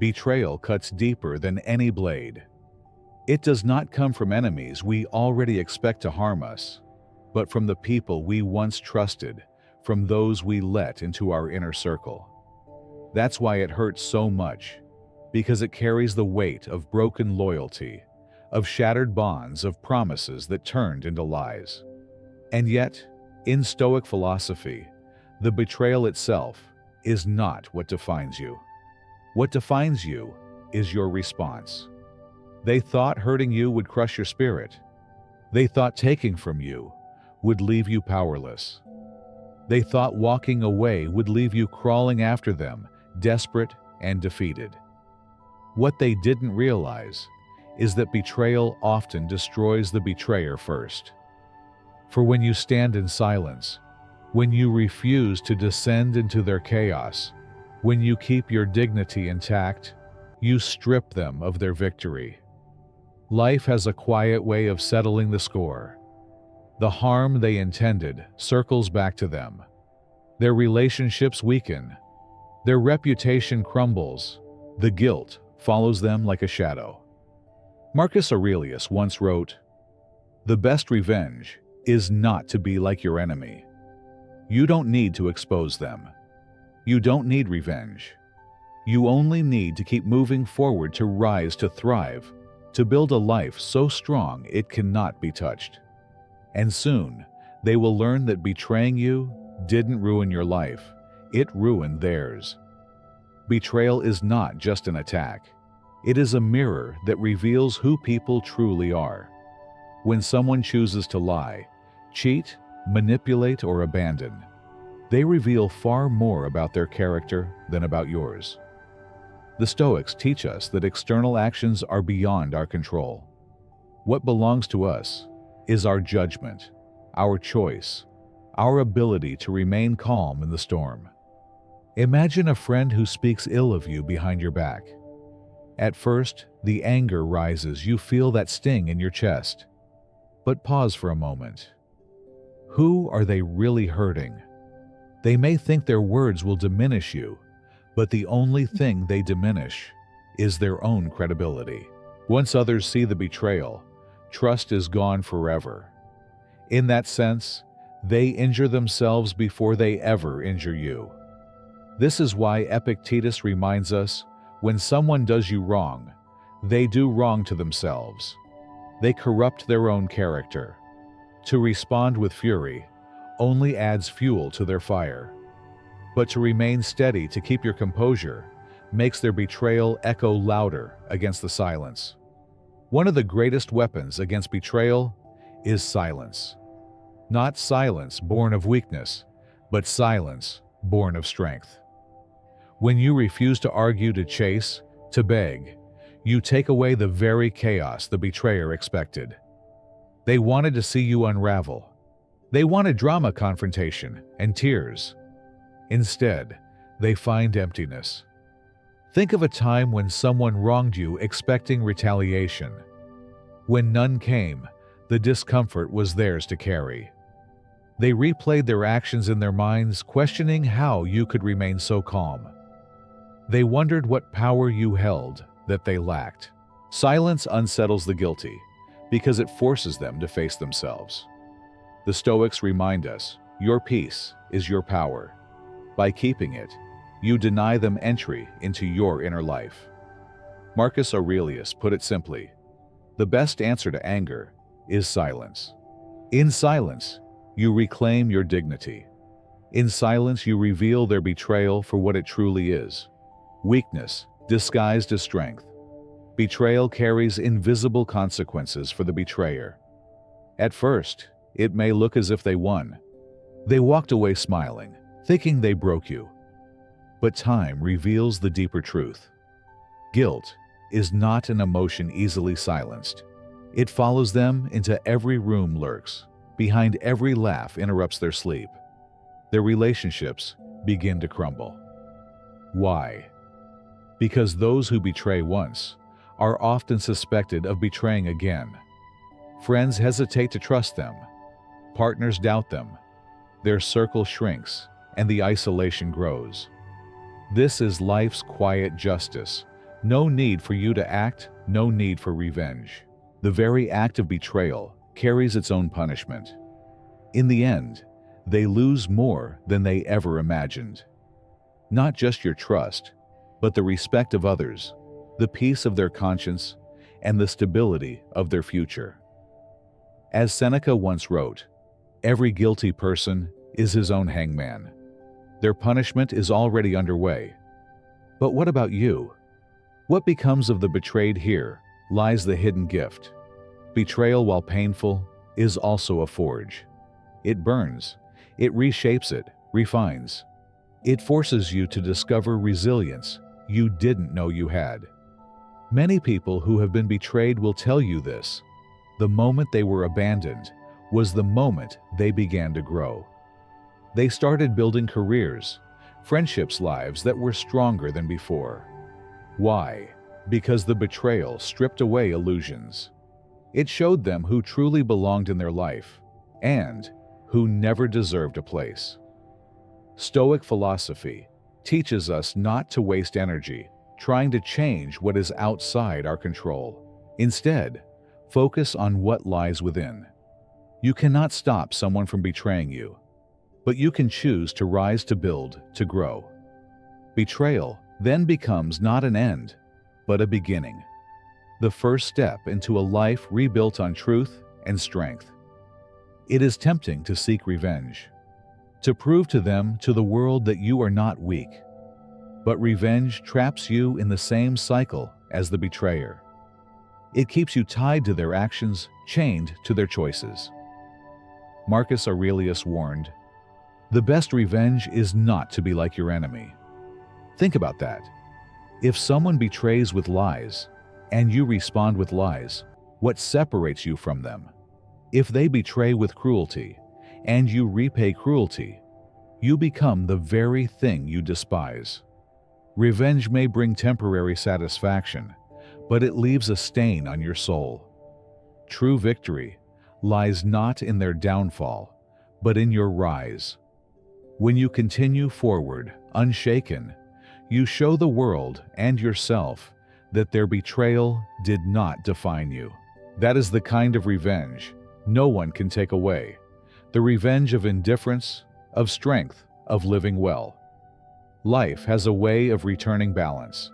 betrayal cuts deeper than any blade. It does not come from enemies we already expect to harm us, but from the people we once trusted, from those we let into our inner circle. That's why it hurts so much, because it carries the weight of broken loyalty, of shattered bonds, of promises that turned into lies. And yet, in Stoic philosophy, the betrayal itself is not what defines you. What defines you is your response. They thought hurting you would crush your spirit. They thought taking from you would leave you powerless. They thought walking away would leave you crawling after them, desperate and defeated. What they didn't realize is that betrayal often destroys the betrayer first. For when you stand in silence, when you refuse to descend into their chaos, when you keep your dignity intact, you strip them of their victory. Life has a quiet way of settling the score. The harm they intended circles back to them. Their relationships weaken. Their reputation crumbles. The guilt follows them like a shadow. Marcus Aurelius once wrote, "The best revenge is not to be like your enemy. You don't need to expose them. You don't need revenge. You only need to keep moving forward, to rise, to thrive, to build a life so strong it cannot be touched. And soon, they will learn that betraying you didn't ruin your life, it ruined theirs." Betrayal is not just an attack. It is a mirror that reveals who people truly are. When someone chooses to lie, cheat, manipulate, or abandon, they reveal far more about their character than about yours. The Stoics teach us that external actions are beyond our control. What belongs to us is our judgment, our choice, our ability to remain calm in the storm. Imagine a friend who speaks ill of you behind your back. At first, the anger rises. You feel that sting in your chest. But pause for a moment. Who are they really hurting? They may think their words will diminish you, but the only thing they diminish is their own credibility. Once others see the betrayal, trust is gone forever. In that sense, they injure themselves before they ever injure you. This is why Epictetus reminds us, when someone does you wrong, they do wrong to themselves. They corrupt their own character. To respond with fury only adds fuel to their fire. But to remain steady, to keep your composure, makes their betrayal echo louder against the silence. One of the greatest weapons against betrayal is silence. Not silence born of weakness, but silence born of strength. When you refuse to argue, to chase, to beg, you take away the very chaos the betrayer expected. They wanted to see you unravel. They wanted drama, confrontation, and tears. Instead, they find emptiness. Think of a time when someone wronged you expecting retaliation. When none came, the discomfort was theirs to carry. They replayed their actions in their minds, questioning how you could remain so calm. They wondered what power you held that they lacked. Silence unsettles the guilty because it forces them to face themselves. The Stoics remind us, your peace is your power. By keeping it, you deny them entry into your inner life. Marcus Aurelius put it simply, the best answer to anger is silence. In silence, you reclaim your dignity. In silence, you reveal their betrayal for what it truly is. Weakness disguised as strength. Betrayal carries invisible consequences for the betrayer. At first, it may look as if they won. They walked away smiling, thinking they broke you. But time reveals the deeper truth. Guilt is not an emotion easily silenced. It follows them into every room, lurks. Behind every laugh, interrupts their sleep. Their relationships begin to crumble. Why? Because those who betray once are often suspected of betraying again. Friends hesitate to trust them. Partners doubt them. Their circle shrinks, and the isolation grows. This is life's quiet justice, No need for you to act, no need for revenge. The very act of betrayal carries its own punishment. In the end, they lose more than they ever imagined. Not just your trust, but the respect of others, the peace of their conscience, and the stability of their future. As Seneca once wrote, "Every guilty person is his own hangman." Their punishment is already underway. But what about you? What becomes of the betrayed? Here lies the hidden gift. Betrayal, while painful, is also a forge. It burns, it reshapes it, refines. It forces you to discover resilience you didn't know you had. Many people who have been betrayed will tell you this. The moment they were abandoned was the moment they began to grow. They started building careers, friendships, lives that were stronger than before. Why? Because the betrayal stripped away illusions. It showed them who truly belonged in their life and who never deserved a place. Stoic philosophy teaches us not to waste energy trying to change what is outside our control. Instead, focus on what lies within. You cannot stop someone from betraying you, but you can choose to rise, to build, to grow. Betrayal then becomes not an end, but a beginning. The first step into a life rebuilt on truth and strength. It is tempting to seek revenge, to prove to them, to the world, that you are not weak. But revenge traps you in the same cycle as the betrayer. It keeps you tied to their actions, chained to their choices. Marcus Aurelius warned, "The best revenge is not to be like your enemy." Think about that. If someone betrays with lies, and you respond with lies, what separates you from them? If they betray with cruelty, and you repay cruelty, you become the very thing you despise. Revenge may bring temporary satisfaction, but it leaves a stain on your soul. True victory lies not in their downfall, but in your rise. When you continue forward, unshaken, you show the world and yourself that their betrayal did not define you. That is the kind of revenge no one can take away. The revenge of indifference, of strength, of living well. Life has a way of returning balance.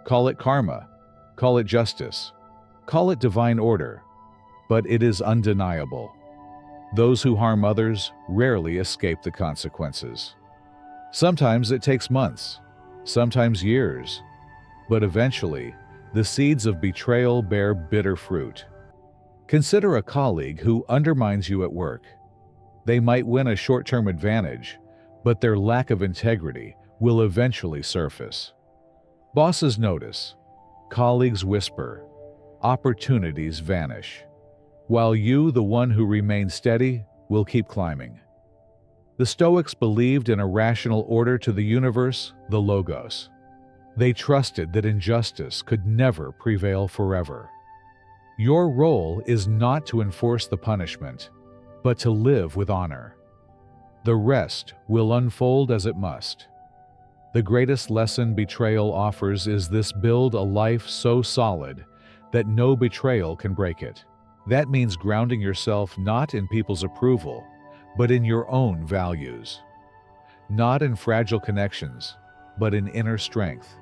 Call it karma, call it justice, call it divine order, but it is undeniable. Those who harm others rarely escape the consequences. Sometimes it takes months, sometimes years, but eventually the seeds of betrayal bear bitter fruit. Consider a colleague who undermines you at work. They might win a short-term advantage, but their lack of integrity will eventually surface. Bosses notice, colleagues whisper, opportunities vanish, while you, the one who remains steady, will keep climbing. The Stoics believed in a rational order to the universe, the logos. They trusted that injustice could never prevail forever. Your role is not to enforce the punishment, but to live with honor. The rest will unfold as it must. The greatest lesson betrayal offers is this: build a life so solid that no betrayal can break it. That means grounding yourself not in people's approval, but in your own values. Not in fragile connections, but in inner strength.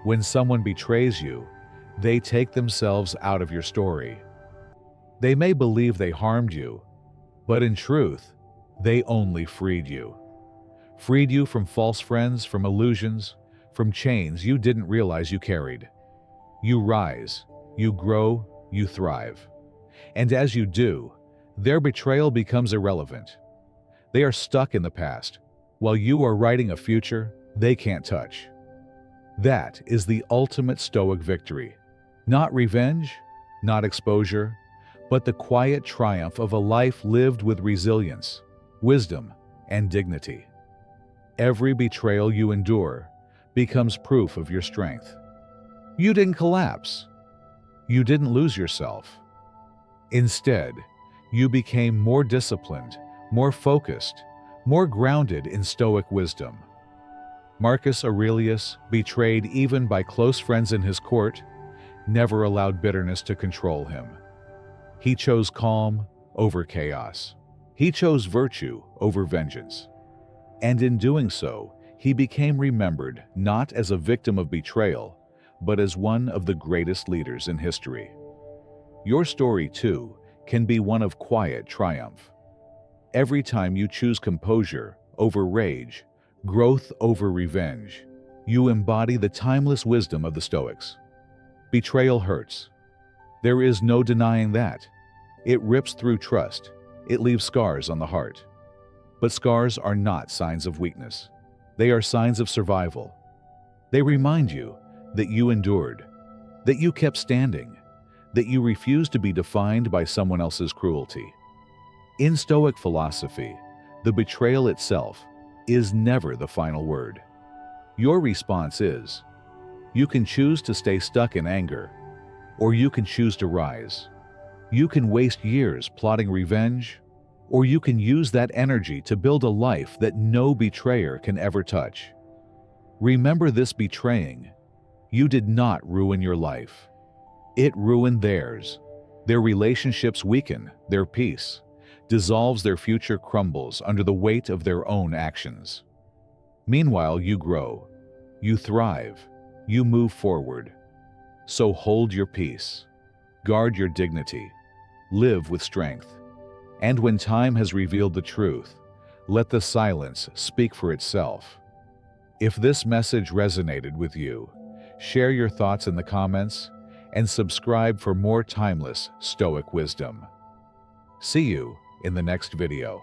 When someone betrays you, they take themselves out of your story. They may believe they harmed you, but in truth, they only freed you. Freed you from false friends, from illusions, from chains you didn't realize you carried. You rise, you grow, you thrive. And as you do, their betrayal becomes irrelevant. They are stuck in the past, while you are writing a future they can't touch. That is the ultimate Stoic victory. Not revenge, not exposure, but the quiet triumph of a life lived with resilience, wisdom, and dignity. Every betrayal you endure becomes proof of your strength. You didn't collapse. You didn't lose yourself. Instead, you became more disciplined, more focused, more grounded in Stoic wisdom. Marcus Aurelius, betrayed even by close friends in his court, never allowed bitterness to control him. He chose calm over chaos. He chose virtue over vengeance. And in doing so, he became remembered not as a victim of betrayal, but as one of the greatest leaders in history. Your story, too, can be one of quiet triumph. Every time you choose composure over rage, growth over revenge, you embody the timeless wisdom of the Stoics. Betrayal hurts. There is no denying that. It rips through trust. It leaves scars on the heart. But scars are not signs of weakness. They are signs of survival. They remind you that you endured, that you kept standing, that you refused to be defined by someone else's cruelty. In Stoic philosophy, the betrayal itself is never the final word. Your response is, you can choose to stay stuck in anger, or you can choose to rise. You can waste years plotting revenge, or you can use that energy to build a life that no betrayer can ever touch. Remember this: betraying, you did not ruin your life. It ruined theirs. Their relationships weaken, their peace dissolves, their future crumbles under the weight of their own actions. Meanwhile, you grow, you thrive, you move forward. So hold your peace, guard your dignity, live with strength. And when time has revealed the truth, let the silence speak for itself. If this message resonated with you, share your thoughts in the comments and subscribe for more timeless Stoic wisdom. See you in the next video.